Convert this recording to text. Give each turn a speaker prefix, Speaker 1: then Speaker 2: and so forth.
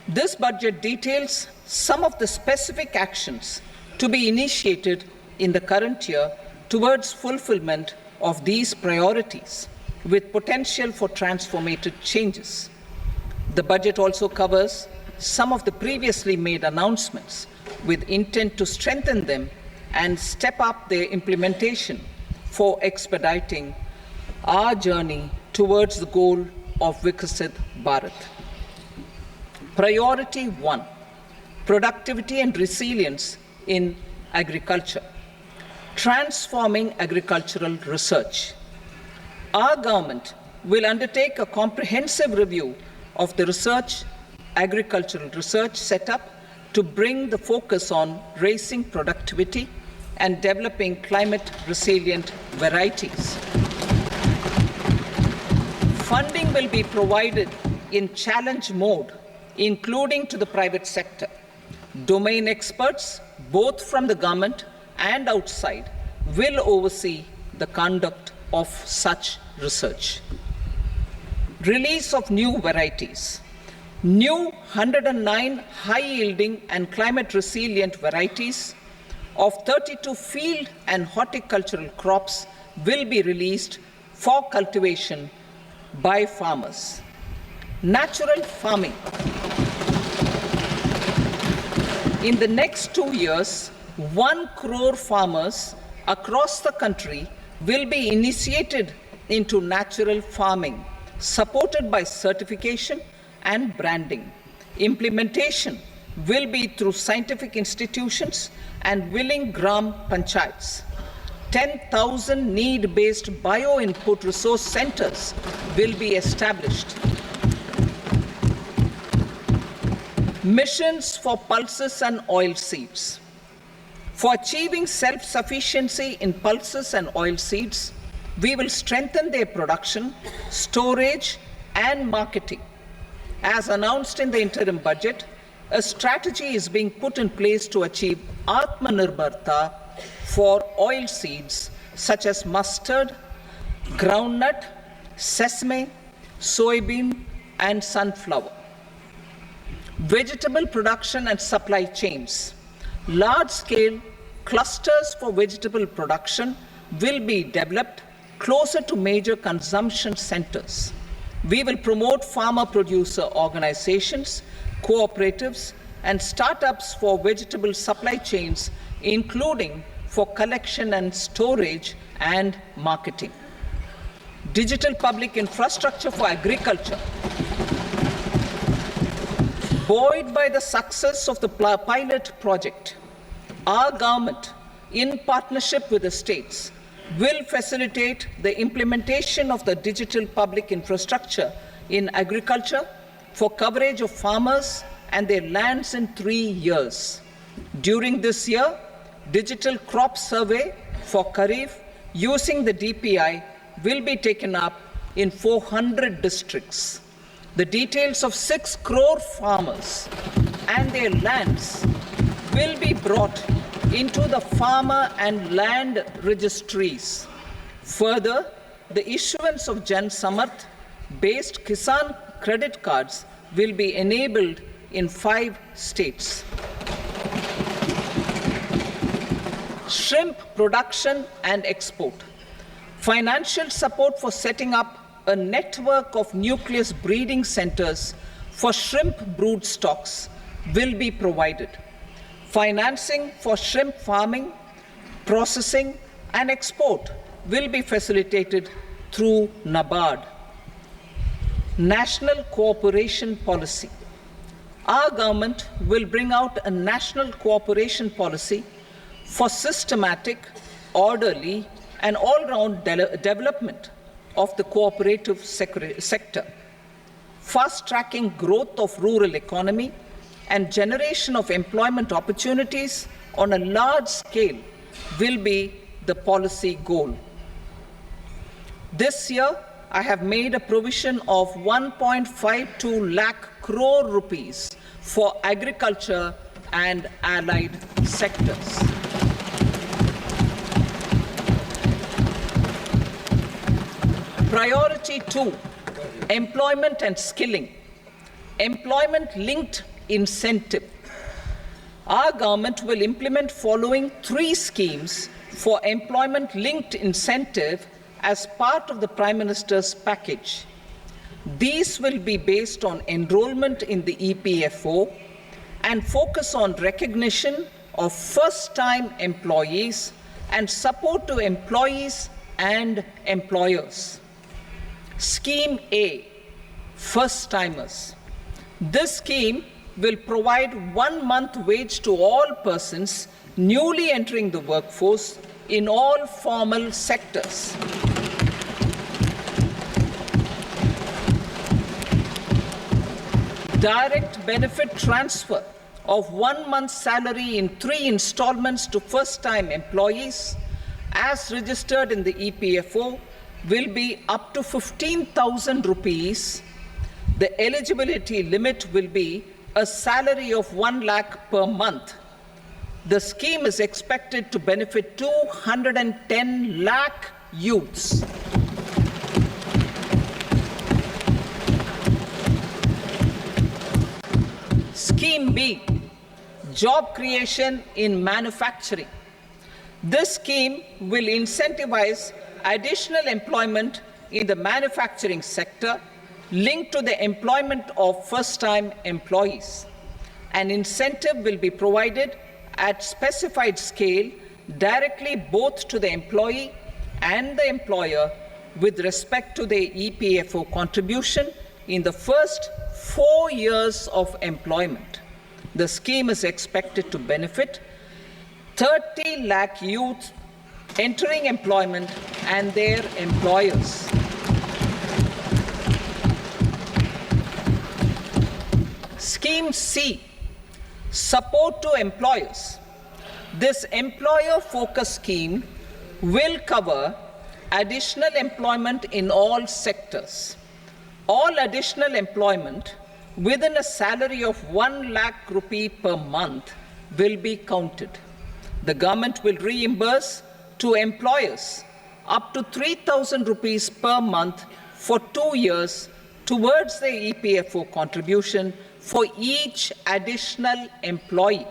Speaker 1: This budget details some of the specific actions to be initiated in the current year towards fulfillment of these priorities, with potential for transformative changes. The budget also covers some of the previously made announcements with intent to strengthen them and step up their implementation for expediting our journey towards the goal of Viksit Bharat. Priority 1, productivity and resilience in agriculture. Transforming agricultural research. Our government will undertake a comprehensive review of the agricultural research setup to bring the focus on raising productivity and developing climate-resilient varieties. Funding will be provided in challenge mode, including to the private sector. Domain experts, both from the government and outside, will oversee the conduct of such research. Release of new varieties. New 109 high-yielding and climate-resilient varieties of 32 field and horticultural crops will be released for cultivation by farmers. Natural farming. In the next 2 years, 1 crore farmers across the country will be initiated into natural farming, supported by certification and branding. Implementation will be through scientific institutions and willing gram panchayats. 10,000 need-based bio-input resource centers will be established. Missions for pulses and oil seeds. For achieving self-sufficiency in pulses and oil seeds, we will strengthen their production, storage, and marketing. As announced in the interim budget, a strategy is being put in place to achieve Atmanirbharta for oil seeds such as mustard, groundnut, sesame, soybean, and sunflower. Vegetable production and supply chains. Large-scale clusters for vegetable production will be developed closer to major consumption centers. We will promote farmer-producer organizations, cooperatives, and startups for vegetable supply chains, including for collection and storage and marketing. Digital public infrastructure for agriculture. Buoyed by the success of the pilot project, our government, in partnership with the states, will facilitate the implementation of the digital public infrastructure in agriculture for coverage of farmers and their lands in 3 years. During this year, digital crop survey for Kharif using the DPI will be taken up in 400 districts. The details of 6 crore farmers and their lands will be brought into the farmer and land registries. Further, the issuance of Jan Samarth based Kisan credit cards will be enabled in 5 states. Shrimp production and export. Financial support for setting up a network of nucleus breeding centers for shrimp brood stocks will be provided. Financing for shrimp farming, processing, and export will be facilitated through NABARD. National cooperation policy. Our government will bring out a national cooperation policy for systematic, orderly, and all-round development of the cooperative sector, fast-tracking growth of rural economy and generation of employment opportunities on a large scale will be the policy goal. This year, I have made a provision of 1.52 lakh crore rupees for agriculture and allied sectors. Priority 2, employment and skilling. Employment linked incentive. Our government will implement following 3 schemes for employment-linked incentive as part of the Prime Minister's package. These will be based on enrollment in the EPFO and focus on recognition of first-time employees and support to employees and employers. Scheme A, first-timers. This scheme will provide 1 month wage to all persons newly entering the workforce in all formal sectors. Direct benefit transfer of 1 month's salary in 3 installments to first-time employees as registered in the EPFO will be up to 15,000 rupees. The eligibility limit will be a salary of 1 lakh per month. The scheme is expected to benefit 210 lakh youths. Scheme B, job creation in manufacturing. This scheme will incentivize additional employment in the manufacturing sector linked to the employment of first-time employees. An incentive will be provided at specified scale directly both to the employee and the employer with respect to the EPFO contribution in the first 4 years of employment. The scheme is expected to benefit 30 lakh youth entering employment and their employers. Scheme C, support to employers. This employer-focused scheme will cover additional employment in all sectors. All additional employment within a salary of 1 lakh rupee per month will be counted. The government will reimburse to employers up to 3,000 rupees per month for 2 years towards the EPFO contribution for each additional employee.